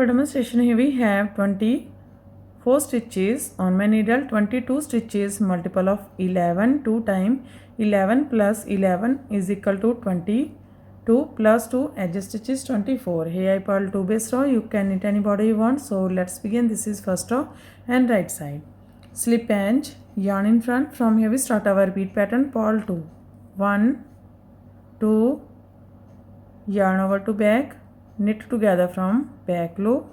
For demonstration here we have 24 stitches on my needle, 22 stitches multiple of 11, 2 times 11 plus 11 is equal to 22 plus 2 edge stitches 24. Here I purl 2 base row, you can knit any border you want. So let's begin. This is first row and right side. Slip edge, yarn in front. From here we start our repeat pattern, purl 2, 1, 2, yarn over to back, knit together from back loop,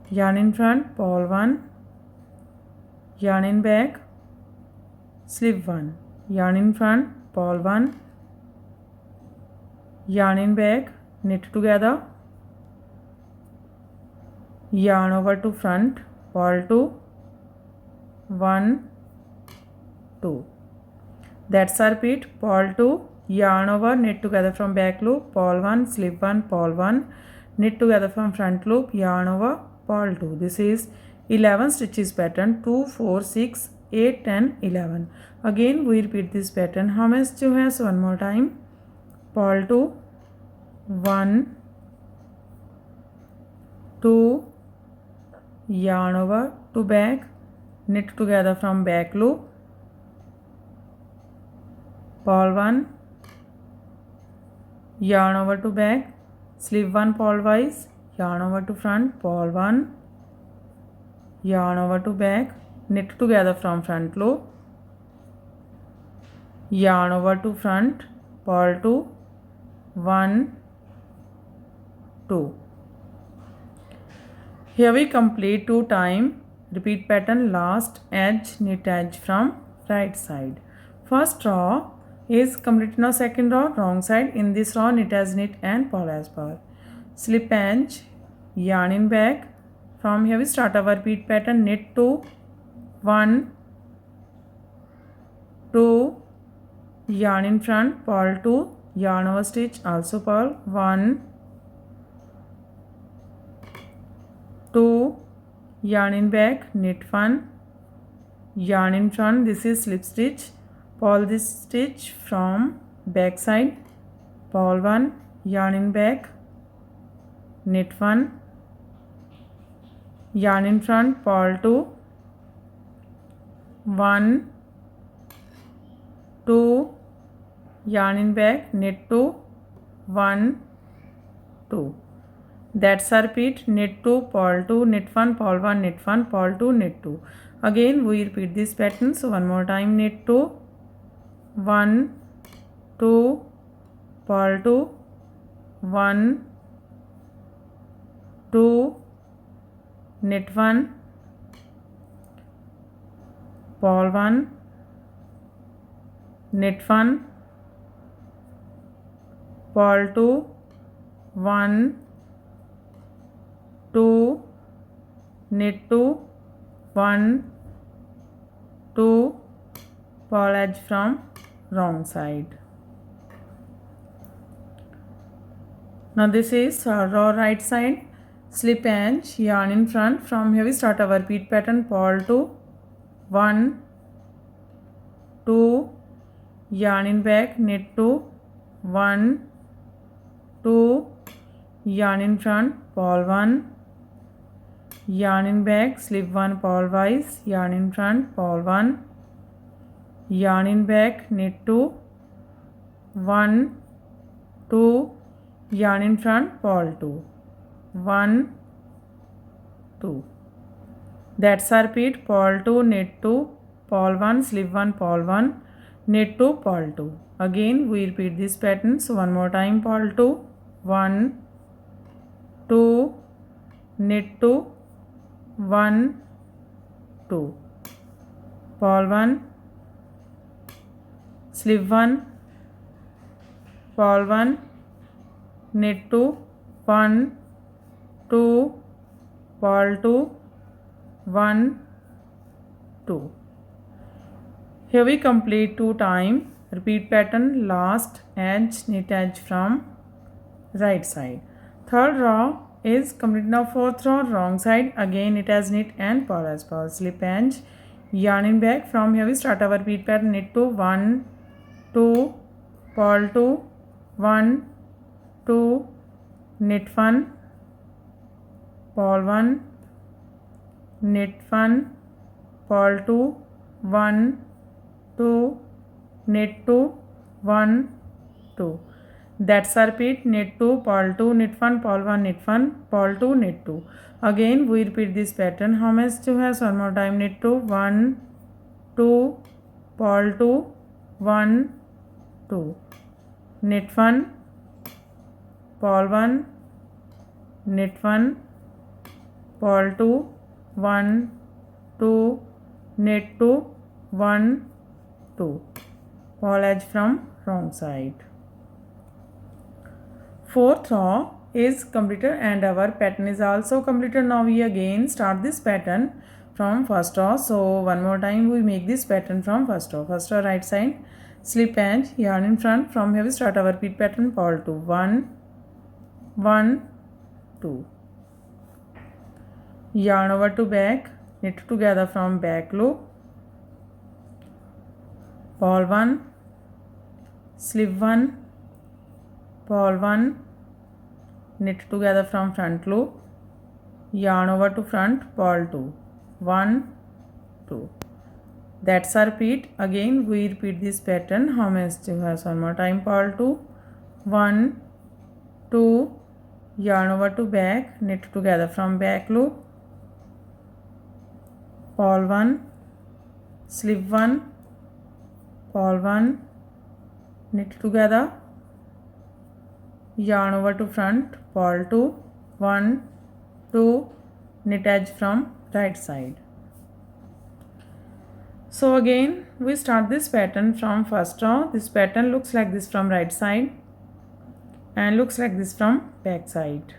yarn in front, purl 1, yarn in back, slip 1, yarn in front, purl 1, yarn in back, knit together, yarn over to front, purl 2, 1, 2. That's our repeat, purl 2, yarn over, knit together from back loop, purl 1, slip 1, purl 1, knit together from front loop, yarn over, purl 2. This is 11 stitches pattern, 2, 4, 6, 8, 10, 11. Again we repeat this pattern. How many stitches has? One more time. Purl 2, 1, 2, yarn over to back, knit together from back loop, purl 1, yarn over to back, slip 1 purlwise, yarn over to front, purl 1, yarn over to back, knit together from front loop, yarn over to front, purl 2, 1, 2. Here we complete 2 times repeat pattern, last edge, knit edge from right side. First row is complete. Now second row, wrong side. In this row, knit as knit and purl as purl. Slip edge, yarn in back. From here we start our repeat pattern, knit 2, 1, 2, yarn in front, purl 2, yarn over stitch, also purl, 1, 2, yarn in back, knit 1, yarn in front, this is slip stitch, purl this stitch from back side, purl 1, yarn in back, knit 1, yarn in front, purl 2, 1, 2, yarn in back, knit 2, 1, 2. That's our repeat, knit 2, purl 2, knit 1, purl 1, knit 1, purl 2, knit 2. Again we repeat this pattern. So one more time, knit 2, 1, 2, purl 2, 1, 2, knit 1, purl 1, knit 1, purl 2, 1, 2, knit 2, 1, 2, purl edge from wrong side. Now this is row right side. Slip edge, yarn in front. From here we start our repeat pattern, purl 2, 1, 2, yarn in back, knit 2, 1, 2, yarn in front, purl 1, yarn in back, slip 1 purlwise, yarn in front, purl 1, yarn in back, knit 2, 1, 2, yarn in front, purl 2, 1, 2. That's our repeat, purl 2, knit 2, purl 1, slip 1 purl 1, knit 2, purl 2. Again we repeat this pattern. So one more time, purl 2, 1, 2, knit 2, 1, 2, purl 1, slip 1, purl 1, knit 2, 1, 2, purl 2, 1, 2. Here we complete 2 times repeat pattern, last edge, knit edge from right side. Third row is complete. Now fourth row, wrong side. Again it has knit and purl as purl. Slip edge, yarn in back. From here we start our repeat pattern, knit 2, 1, 2, purl 2, 1, 2, knit 1, purl 1, knit 1, purl 2, 1, 2, knit 2, 1, 2. That's a repeat. Knit 2, purl 2, knit 1, purl 1, knit 1, purl 2, knit 2. Again we repeat this pattern. How much to have? One more time. Knit 2, 1, 2, purl 2, 1, 2, knit 1, purl 1, knit 1, purl 2, 1, 2, knit 2, 1, 2. Purl edge from wrong side. Fourth row is completed and our pattern is also completed. Now we again start this pattern from first row. So one more time we make this pattern from first row. First row right side, slip edge, yarn in front. From here we start our repeat pattern. Purl 2, 1, 1, 2. Yarn over to back, knit together from back loop. Purl 1, slip 1, purl 1, knit together from front loop, yarn over to front, purl 2, 1, 2. That's our repeat. Again we repeat this pattern. How many stitches has? One more time. Purl 2, 1, 2, yarn over to back, knit together from back loop, purl 1, slip 1, purl 1, knit together, yarn over to front, purl 2, 1, 2, knit edge from right side. So again we start this pattern from first row. This pattern looks like this from right side and looks like this from back side.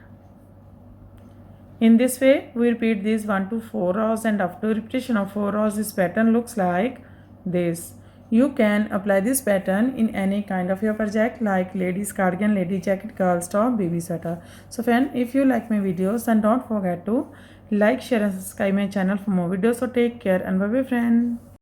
In this way we repeat these 1 to 4 rows, and after repetition of 4 rows this pattern looks like this. You can apply this pattern in any kind of your project like ladies cardigan, lady jacket, girls top, baby sweater. So friend, if you like my videos then don't forget to like, share and subscribe my channel for more videos. So take care and bye bye friend.